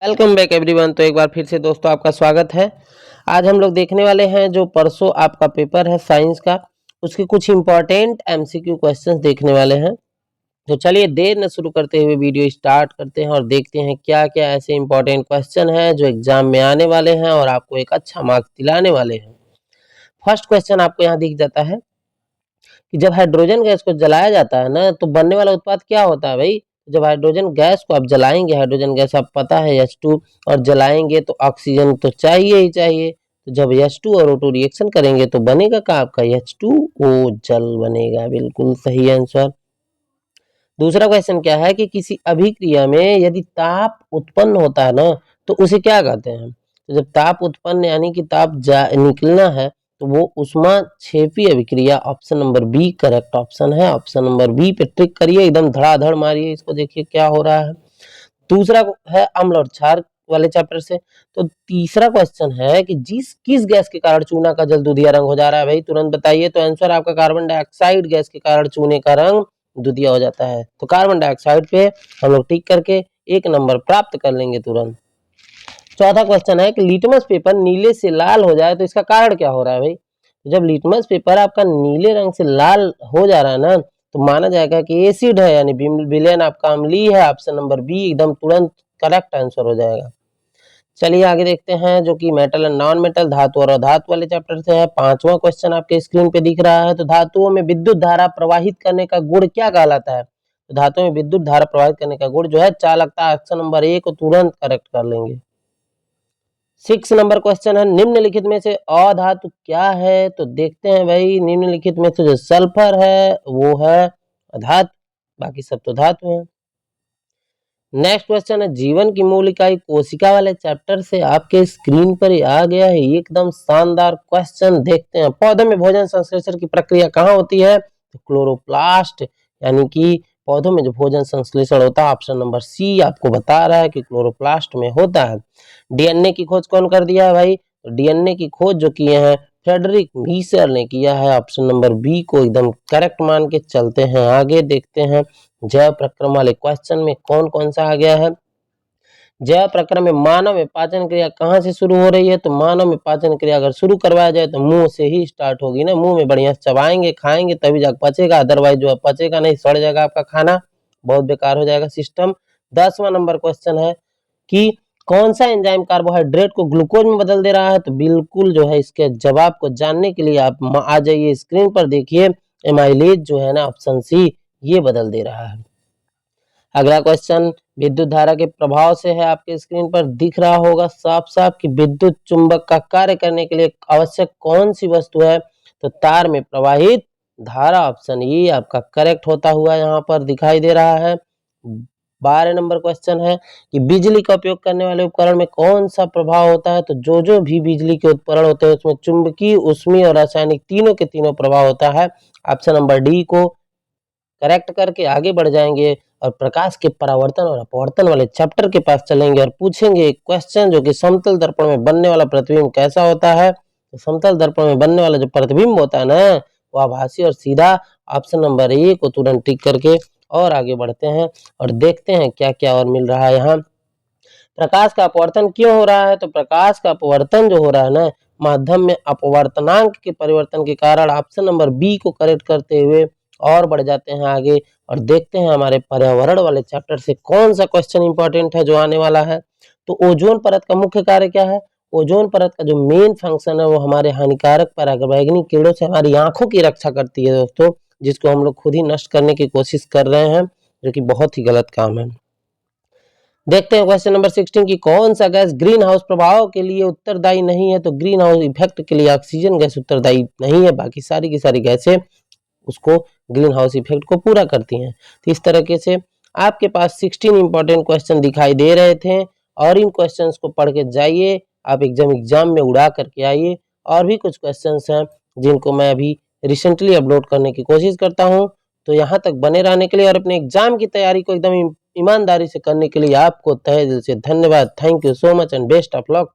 Welcome back everyone. तो एक बार फिर से दोस्तों आपका स्वागत है। आज हम लोग देखने वाले हैं जो परसों आपका पेपर है साइंस का, उसके कुछ इंपॉर्टेंट एमसीक्यू क्वेश्चंस देखने वाले हैं। तो चलिए देर न शुरू करते हुए वीडियो स्टार्ट करते हैं और देखते हैं क्या क्या ऐसे इंपॉर्टेंट क्वेश्चन हैं जो एग्जाम में आने वाले हैं और आपको एक अच्छा मार्क्स दिलाने वाले हैं। फर्स्ट क्वेश्चन आपको यहाँ दिख जाता है कि जब हाइड्रोजन गैस को जलाया जाता है ना तो बनने वाला उत्पाद क्या होता है भाई। जब हाइड्रोजन गैस को आप जलाएंगे, हाइड्रोजन गैस आप पता है H2, और जलाएंगे तो ऑक्सीजन तो चाहिए ही चाहिए। तो जब H2 और O2 रिएक्शन करेंगे तो बनेगा क्या आपका H2O जल बनेगा। बिल्कुल सही आंसर। दूसरा क्वेश्चन क्या है कि किसी अभिक्रिया में यदि ताप उत्पन्न होता है ना तो उसे क्या कहते हैं। तो जब ताप उत्पन्न यानी कि ताप निकलना है तो वो ऊष्माक्षेपी अभिक्रिया। Option number B correct option है। ऑप्शन नंबर बी पे ट्रिक करिए, एकदम धड़ाधड़ मारिए इसको, देखिए क्या हो रहा है। दूसरा है अम्ल और क्षार वाले चैप्टर से। तो तीसरा क्वेश्चन है कि किस गैस के कारण चूना का जल दूधिया रंग हो जा रहा है भाई, तुरंत बताइए। तो आंसर आपका कार्बन डाइऑक्साइड गैस के कारण चूने का रंग दूधिया हो जाता है। तो कार्बन डाइऑक्साइड पे हम लोग टिक करके 1 नंबर प्राप्त कर लेंगे तुरंत। चौथा क्वेश्चन है कि लिटमस पेपर नीले से लाल हो जाए तो इसका कारण क्या हो रहा है भाई। जब लिटमस पेपर आपका नीले रंग से लाल हो जा रहा है ना तो माना जाएगा कि एसिड है, यानी विलेन आपका अम्लीय है। ऑप्शन नंबर बी एकदम तुरंत करेक्ट आंसर हो जाएगा। चलिए आगे देखते हैं जो कि मेटल एंड नॉन मेटल, धातु और अधातु वाले चैप्टर से है। पांचवा क्वेश्चन आपके स्क्रीन पे दिख रहा है। तो धातुओं में विद्युत धारा प्रवाहित करने का गुण क्या कहलाता है। तो धातुओं में विद्युत धारा प्रवाहित करने का गुण जो है चालकता। ऑप्शन नंबर ए को तुरंत करेक्ट कर लेंगे। 6 नंबर क्वेश्चन है निम्नलिखित में से अधातु क्या है। तो देखते हैं भाई, निम्नलिखित में से जो सल्फर है वो है अधातु, बाकी सब तो धातु है। नेक्स्ट क्वेश्चन है जीवन की मूल इकाई कोशिका वाले चैप्टर से आपके स्क्रीन पर ही आ गया है एकदम शानदार क्वेश्चन। देखते हैं पौधे में भोजन संश्लेषण की प्रक्रिया कहाँ होती है। तो क्लोरोप्लास्ट, यानी कि पौधों में जो भोजन संश्लेषण होता है ऑप्शन नंबर सी आपको बता रहा है कि क्लोरोप्लास्ट में होता है। डीएनए की खोज कौन कर दिया है भाई। तो डीएनए की खोज जो किए हैं फ्रेडरिक मीसर ने किया है। ऑप्शन नंबर बी को एकदम करेक्ट मान के चलते हैं। आगे देखते हैं जैव प्रक्रम वाले क्वेश्चन में कौन कौन सा आ गया है। जैव प्रक्रम में मानव में पाचन क्रिया कहाँ से शुरू हो रही है। तो मानव में पाचन क्रिया अगर शुरू करवाया जाए तो मुंह से ही स्टार्ट होगी ना। मुंह में बढ़िया चबाएंगे खाएंगे तभी जाकर पचेगा, अदरवाइज जो है पचेगा नहीं, सड़ जाएगा आपका खाना, बहुत बेकार हो जाएगा सिस्टम। 10वां नंबर क्वेश्चन है कि कौन सा एंजाइम कार्बोहाइड्रेट को ग्लूकोज में बदल दे रहा है। तो बिल्कुल जो है इसके जवाब को जानने के लिए आप आ जाइए स्क्रीन पर, देखिए एमाइलेज जो है ना ऑप्शन सी ये बदल दे रहा है। अगला क्वेश्चन विद्युत धारा के प्रभाव से है, आपके स्क्रीन पर दिख रहा होगा साफ साफ कि विद्युत चुंबक का कार्य करने के लिए आवश्यक कौन सी वस्तु है। तो तार में प्रवाहित धारा। ऑप्शन ई आपका करेक्ट होता हुआ यहाँ पर दिखाई दे रहा है। 12 नंबर क्वेश्चन है कि बिजली का उपयोग करने वाले उपकरण में कौन सा प्रभाव होता है। तो जो भी बिजली के उपकरण होते हैं उसमें चुंबकीय, ऊष्मीय और रासायनिक तीनों के तीनों प्रभाव होता है। ऑप्शन नंबर डी को करेक्ट करके आगे बढ़ जाएंगे और प्रकाश के परावर्तन और अपवर्तन वाले चैप्टर के पास चलेंगे और पूछेंगे एक क्वेश्चन जो कि समतल दर्पण में बनने वाला प्रतिबिंब कैसा होता है। तो समतल दर्पण में बनने वाला जो प्रतिबिंब होता है ना वो आभासी और सीधा। ऑप्शन नंबर ए को तुरंत टिक करके और आगे बढ़ते हैं और देखते हैं क्या क्या और मिल रहा है यहाँ। प्रकाश का अपवर्तन क्यों हो रहा है। तो प्रकाश का अपवर्तन जो हो रहा है ना माध्यम में अपवर्तनांक के परिवर्तन के कारण। ऑप्शन नंबर बी को करेक्ट करते हुए और बढ़ जाते हैं आगे और देखते हैं हमारे पर्यावरण वाले चैप्टर से कौन सा क्वेश्चन इंपॉर्टेंट है जो आने वाला है। तो ओजोन परत का मुख्य कार्य क्या है। ओजोन परत का जो मेन फंक्शन है वो हमारे हानिकारक पराबैंगनी किरणों से हमारी आंखों की रक्षा करती है दोस्तों, जिसको हम लोग खुद ही नष्ट करने की कोशिश कर रहे हैं, जो कि बहुत ही गलत काम है। देखते हैं क्वेश्चन नंबर 16 की कौन सा गैस ग्रीन हाउस प्रभाव के लिए उत्तरदायी नहीं है। तो ग्रीन हाउस इफेक्ट के लिए ऑक्सीजन गैस उत्तरदायी नहीं है, बाकी सारी की सारी गैसें उसको ग्रीन हाउस इफेक्ट को पूरा करती हैं। तो इस तरीके से आपके पास 16 इंपॉर्टेंट क्वेश्चन दिखाई दे रहे थे और इन क्वेश्चंस को पढ़ के जाइए, आप एग्जाम में उड़ा करके आइए। और भी कुछ क्वेश्चंस हैं जिनको मैं अभी रिसेंटली अपलोड करने की कोशिश करता हूं। तो यहाँ तक बने रहने के लिए और अपने एग्जाम की तैयारी को एकदम ईमानदारी से करने के लिए आपको तहे दिल से धन्यवाद। Thank you so much and best of luck.